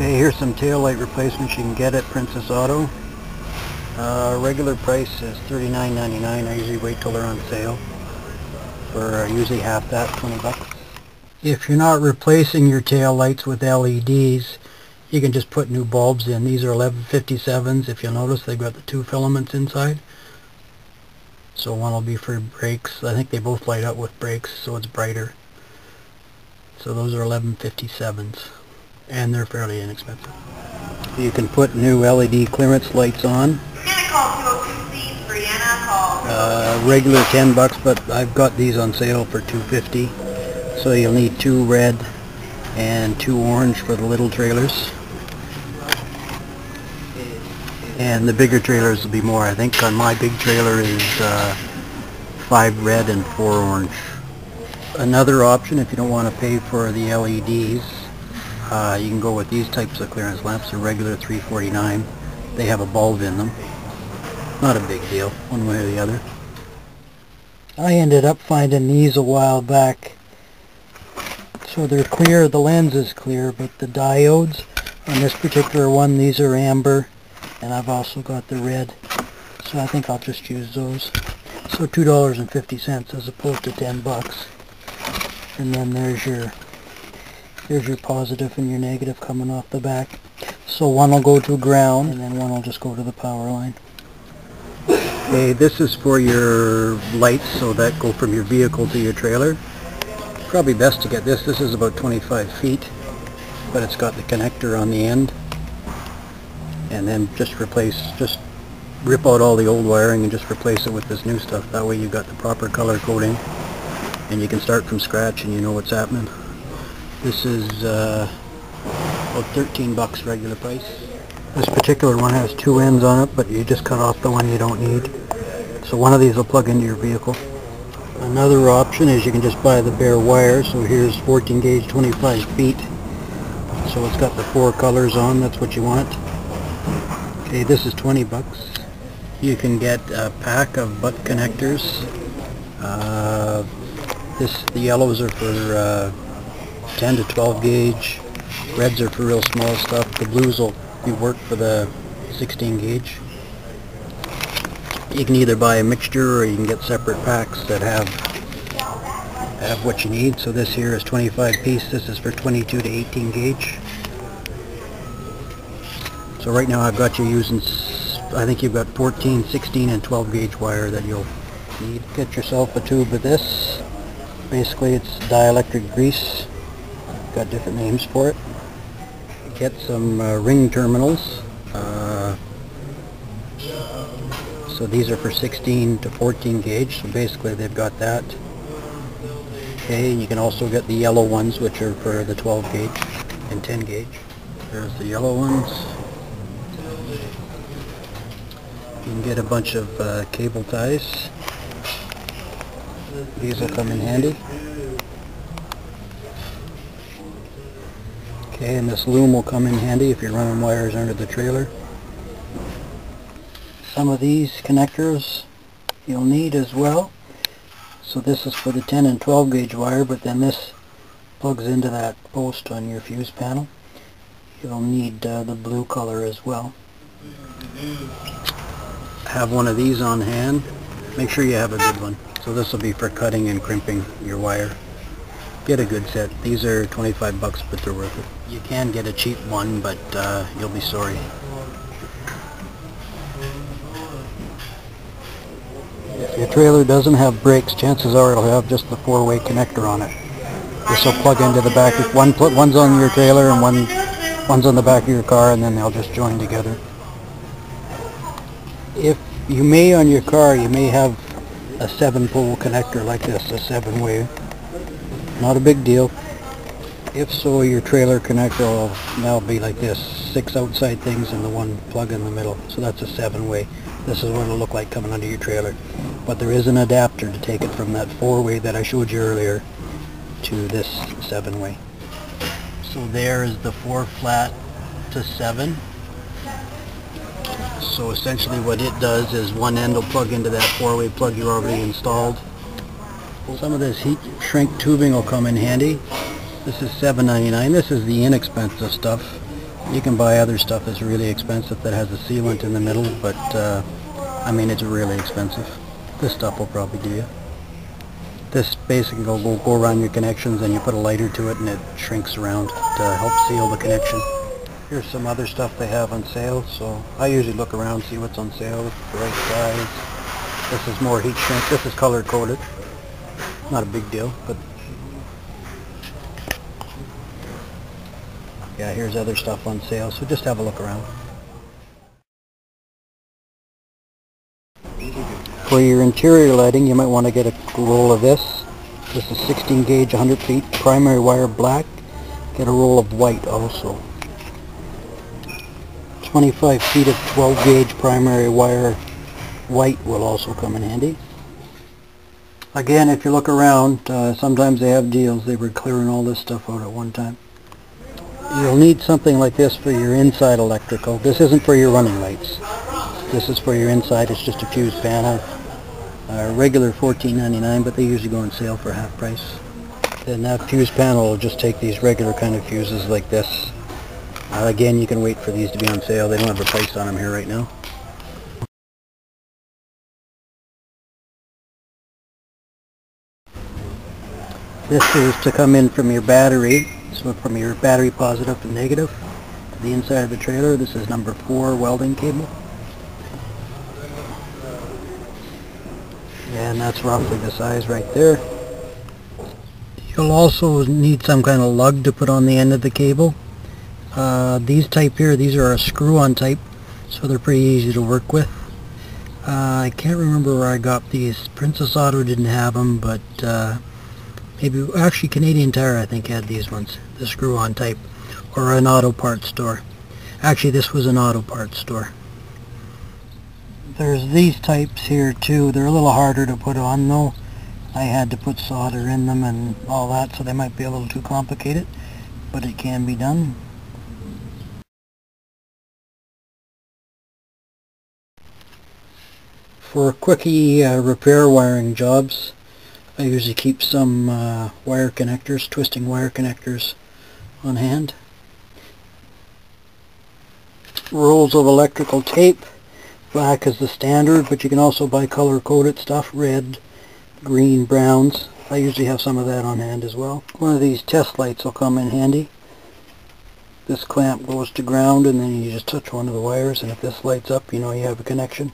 Okay, here's some tail light replacements you can get at Princess Auto. Regular price is $39.99. I usually wait till they're on sale for usually half that, 20 bucks. If you're not replacing your tail lights with LEDs, you can just put new bulbs in. These are 1157s. If you'll notice, they've got the two filaments inside. So one will be for brakes. I think they both light up with brakes, so it's brighter. So those are 1157s, and they're fairly inexpensive. You can put new LED clearance lights on. Regular 10 bucks, but I've got these on sale for $2.50. So you'll need 2 red and 2 orange for the little trailers. And the bigger trailers will be more. I think on my big trailer is 5 red and 4 orange. Another option, if you don't want to pay for the LEDs, you can go with these types of clearance lamps. They're regular $3.49. They have a bulb in them. Not a big deal, one way or the other. I ended up finding these a while back. So they're clear, the lens is clear, but the diodes on this particular one, these are amber, and I've also got the red. So I think I'll just use those. So $2.50 as opposed to 10 bucks. And then there's your positive and your negative coming off the back. So one will go to ground, and then one will just go to the power line. Okay, this is for your lights, so that go from your vehicle to your trailer. Probably best to get this. This is about 25 feet, but it's got the connector on the end. And then just rip out all the old wiring and just replace it with this new stuff. That way you've got the proper color coding, and you can start from scratch and you know what's happening. This is about 13 bucks regular price. This particular one has 2 ends on it, but you just cut off the one you don't need. So one of these will plug into your vehicle. Another option is you can just buy the bare wire. So here's 14 gauge, 25 feet. So it's got the 4 colors on, that's what you want. Okay, this is 20 bucks. You can get a pack of butt connectors. The yellows are for 10 to 12 gauge. Reds are for real small stuff. The blues will work for the 16 gauge. You can either buy a mixture or you can get separate packs that have what you need. So this here is 25 piece. This is for 22 to 18 gauge. So right now I've got you using, I think you've got 14, 16 and 12 gauge wire that you'll need. Get yourself a tube of this. Basically it's dielectric grease. Got different names for it. Get some ring terminals. So these are for 16 to 14 gauge, so basically they've got that. Okay, you can also get the yellow ones, which are for the 12 gauge and 10 gauge. There's the yellow ones. You can get a bunch of cable ties. These will come in handy. Okay, and this loom will come in handy if you're running wires under the trailer. Some of these connectors you'll need as well. So this is for the 10 and 12 gauge wire, but then this plugs into that post on your fuse panel. You'll need the blue color as well. Have one of these on hand. Make sure you have a good one. So this will be for cutting and crimping your wire. Get a good set. These are 25 bucks, but they're worth it. You can get a cheap one, but you'll be sorry. If your trailer doesn't have brakes, chances are it'll have just the 4-way connector on it. This will plug into the back. If one's on your trailer and one's on the back of your car, and then they'll just join together. If you may on your car, you may have a 7-pole connector like this, a 7-way. Not a big deal. If so, your trailer connector will now be like this. 6 outside things and the 1 plug in the middle. So that's a 7-way. This is what it'll look like coming under your trailer. But there is an adapter to take it from that 4-way that I showed you earlier to this 7-way. So there is the 4 flat to 7. So essentially what it does is one end will plug into that 4-way plug you already installed. Some of this heat shrink tubing will come in handy. This is $7.99. This is the inexpensive stuff. You can buy other stuff that's really expensive that has a sealant in the middle, but I mean, it's really expensive. This stuff will probably do you. This basically will go around your connections, and you put a lighter to it and it shrinks around to help seal the connection. Here's some other stuff they have on sale, so I usually look around, see what's on sale, the right size. This is more heat shrink. This is color coded. Not a big deal, but yeah, here's other stuff on sale, so just have a look around. For your interior lighting, you might want to get a roll of this. This is 16 gauge, 100 feet, primary wire black. Get a roll of white also. 25 feet of 12 gauge primary wire white will also come in handy. Again, if you look around, sometimes they have deals. They were clearing all this stuff out at one time. You'll need something like this for your inside electrical. This isn't for your running lights. This is for your inside. It's just a fuse panel. Regular $14.99, but they usually go on sale for half price. And that fuse panel will just take these regular kind of fuses like this. Again, you can wait for these to be on sale. They don't have a price on them here right now. This is to come in from your battery, so from your battery positive and negative to the inside of the trailer. This is number 4 welding cable. And that's roughly the size right there. You'll also need some kind of lug to put on the end of the cable. These type here, these are a screw-on type, so they're pretty easy to work with. I can't remember where I got these. Princess Auto didn't have them, but maybe, actually Canadian Tire I think had these ones, the screw-on type, or an auto parts store. Actually, this was an auto parts store. There's these types here too. They're a little harder to put on though. I had to put solder in them and all that, so they might be a little too complicated, but it can be done. For quickie repair wiring jobs, I usually keep some wire connectors, twisting wire connectors on hand. Rolls of electrical tape. Black is the standard, but you can also buy color-coded stuff, red, green, browns. I usually have some of that on hand as well. One of these test lights will come in handy. This clamp goes to ground, and then you just touch one of the wires, and if this lights up, you know you have a connection.